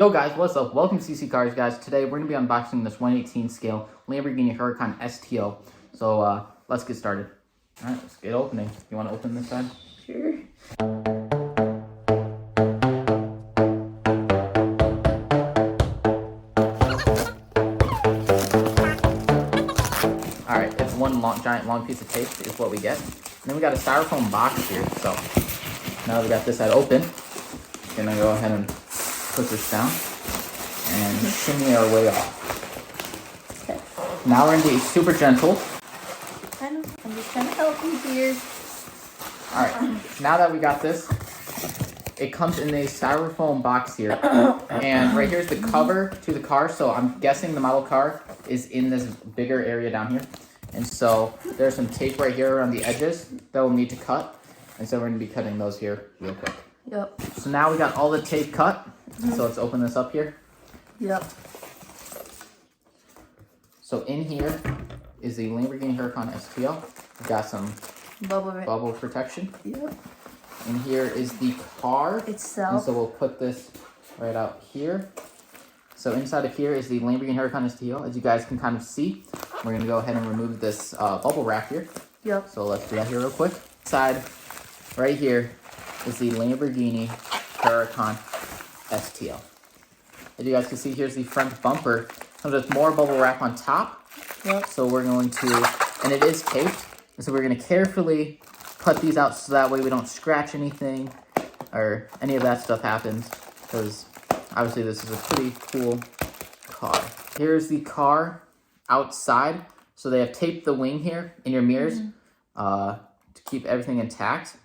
Yo guys, what's up? Welcome to CC Cars, guys. Today we're going to be unboxing this 1/18 scale Lamborghini Huracan STO. So let's get started. Alright, let's get opening. You want to open this side? Sure. Alright, it's one giant long piece of tape is what we get. And then we got a styrofoam box here. So now that we got this side open, we're going to go ahead and put this down and shimmy our way off. Okay. Now we're going to be super gentle. I'm just trying to help you here. Alright, now that we got this, it comes in a styrofoam box here. And right here's the cover to the car. So I'm guessing the model car is in this bigger area down here. And so there's some tape right here around the edges that we'll need to cut. And so we're going to be cutting those here real quick. Yep. So now we got all the tape cut. So let's open this up here. Yep. So in here is the Lamborghini Huracan STO. We've got some bubble protection. Yep. And here is the car Itself. And so we'll put this right out here. So inside of here is the Lamborghini Huracan STO. As you guys can kind of see, we're going to go ahead and remove this bubble wrap here. Yep. So let's do that here real quick. Inside right here is the Lamborghini Huracan STO. As you guys can see, here's the front bumper. Comes with more bubble wrap on top. Yep. So we're going to, and it is taped. And so we're going to carefully cut these out so that way we don't scratch anything or any of that stuff happens. Because obviously this is a pretty cool car. Here's the car outside. So they have taped the wing here in your mirrors to keep everything intact.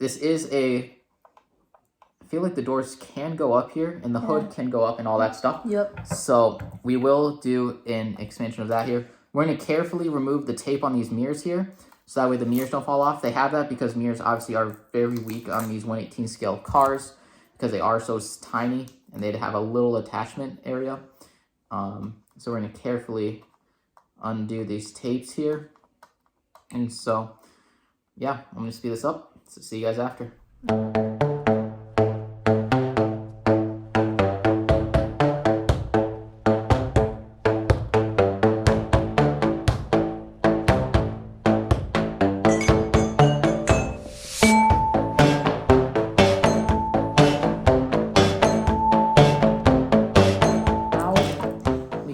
This is I feel like the doors can go up here and the hood can go up and all that stuff. Yep. So we will do an expansion of that here. We're going to carefully remove the tape on these mirrors here. So that way the mirrors don't fall off. They have that because mirrors obviously are very weak on these 1/18 scale cars because they are so tiny and they'd have a little attachment area. So we're going to carefully undo these tapes here. And so, yeah, I'm going to speed this up. So see you guys after.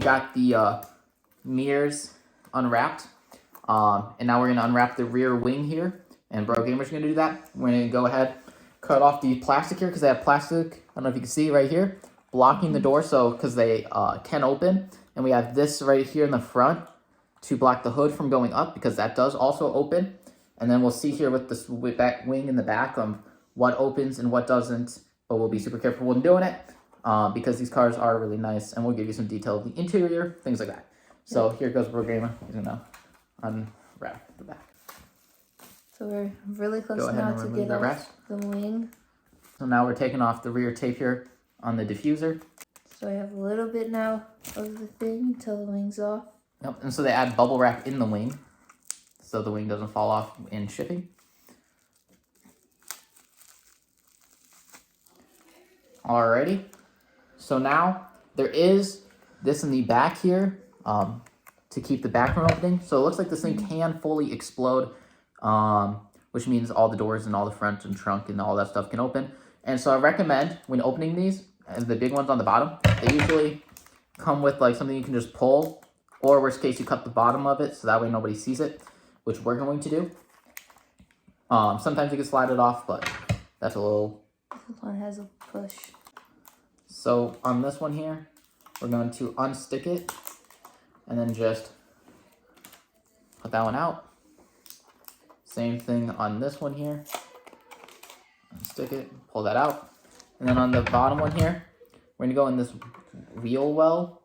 Got the mirrors unwrapped, and now we're going to unwrap the rear wing here, and Bro Gamer's going to do that. We're going to go ahead, cut off the plastic here, because they have plastic, I don't know if you can see right here, blocking the door, so because they can open, and we have this right here in the front to block the hood from going up, because that does also open, and then we'll see here with this back wing in the back what opens and what doesn't, but we'll be super careful when doing it. Because these cars are really nice, and we'll give you some detail of the interior, things like that. So here goes Bro Gamer. He's gonna unwrap the back. So we're really close now to get off the wing. So now we're taking off the rear tape here on the diffuser. So I have a little bit now of the thing until the wing's off. Yep. And so they add bubble wrap in the wing, so the wing doesn't fall off in shipping. Alrighty. So now there is this in the back here to keep the back from opening. So it looks like this thing can fully explode, which means all the doors and all the front and trunk and all that stuff can open. And so I recommend when opening these, and the big ones on the bottom, they usually come with like something you can just pull, or worst case you cut the bottom of it so that way nobody sees it, which we're going to do. Sometimes you can slide it off, but that's a little... This one has a push. So on this one here, we're going to unstick it and then just put that one out. Same thing on this one here. Unstick it, pull that out. And then on the bottom one here, we're going to go in this wheel well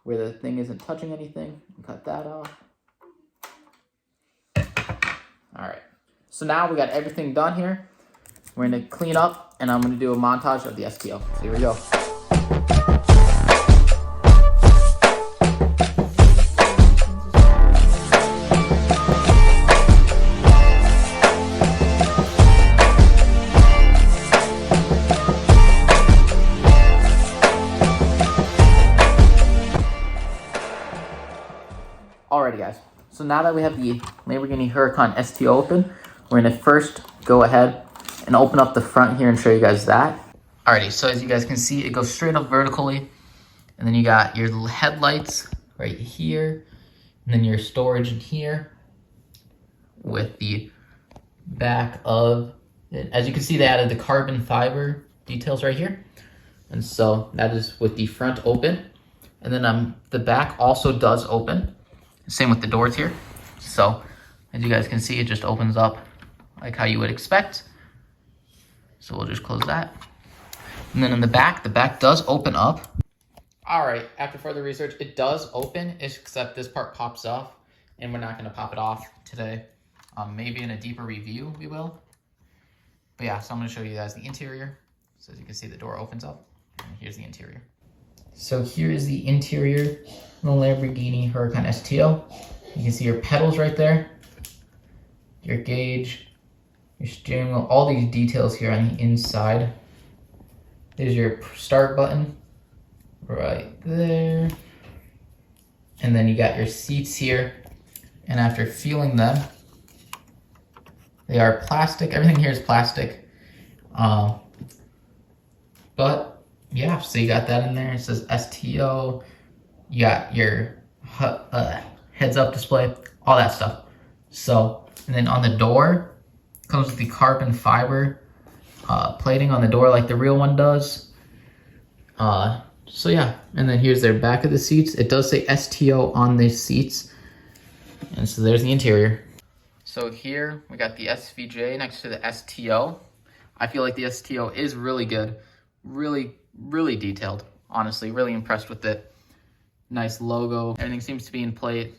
where the thing isn't touching anything and cut that off. All right. So now we got everything done here. We're going to clean up and I'm going to do a montage of the STO. So here we go. Alrighty guys, so now that we have the Lamborghini Huracan STO open, we're gonna first go ahead and open up the front here and show you guys that. Alrighty, so as you guys can see, it goes straight up vertically, and then you got your headlights right here, and then your storage in here with the back of it. As you can see, they added the carbon fiber details right here, and so that is with the front open. And then the back also does open. Same with the doors here. So as you guys can see, it just opens up like how you would expect. So we'll just close that. And then in the back does open up. All right, after further research, it does open, except this part pops off, and we're not gonna pop it off today. Maybe in a deeper review, we will. But yeah, so I'm gonna show you guys the interior. So as you can see, the door opens up, and here's the interior. So here is the interior of the Lamborghini Huracan STO. You can see your pedals right there, your gauge, your steering wheel, all these details here on the inside. There's your start button right there. And then you got your seats here. And after feeling them, they are plastic. Everything here is plastic. But yeah, so you got that in there. It says STO. You got your heads-up display, all that stuff. So, and then on the door, comes with the carbon fiber plating on the door like the real one does. So yeah, and then here's their back of the seats. It does say STO on the seats. And so there's the interior. So here we got the SVJ next to the STO. I feel like the STO is really good. Really detailed, honestly. Really impressed with it. Nice logo. Everything seems to be in place.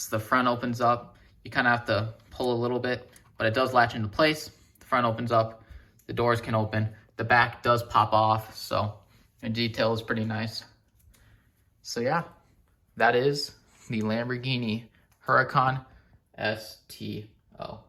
The front opens up. You kind of have to pull a little bit, but it does latch into place. The front opens up. The doors can open. The back does pop off, so the detail is pretty nice. So yeah, that is the Lamborghini Huracan STO.